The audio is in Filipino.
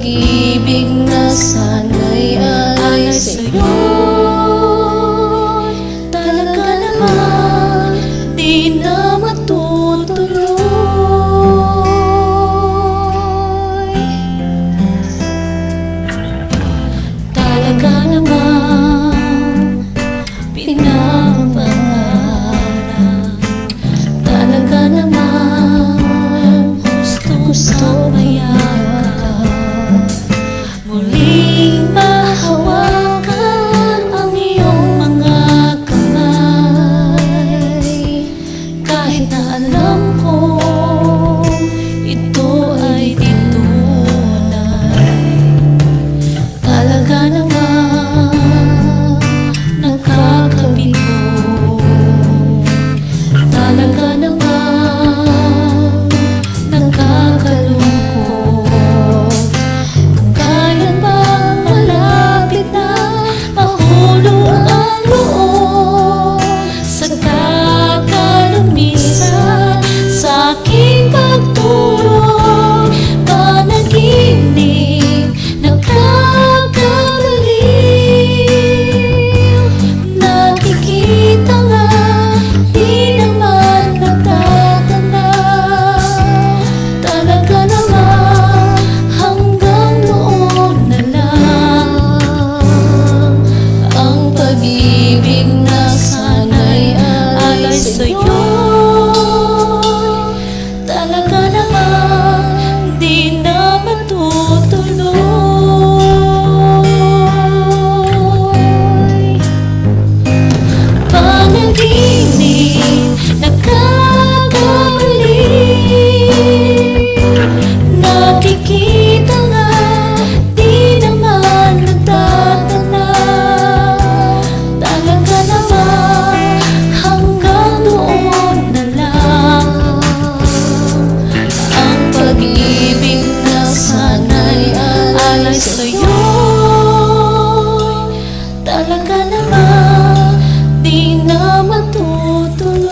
pag-ibig na sana'y alay sa'yo. Talaga naman di na matutuloy. Talaga naman pinapangarap. Talaga naman gusto mayakap. Muling mahawakan ang iyong mga kamay. Kahit na alam ko ito ay di tunay. Talaga naman nakakabigo. Talaga naman nakakalungkot. Kung kailan bang malapit na mahulog ang loob sa kakalumisan sa aking pagtulog. Panaginip nakakabaliw. Nakikita nga di naman natatanaw. Talaga naman hanggang noon na lang ang pag-ibig na sana'y alay sa'yo. Talaga naman di na matutuloy. Panaginip nakakabaliw. Nakikita nga di naman natatanaw. Talaga naman hanggang doon na lang ang pag-ibig na sana'y alay sa'yo. Talaga naman di na matutuloy.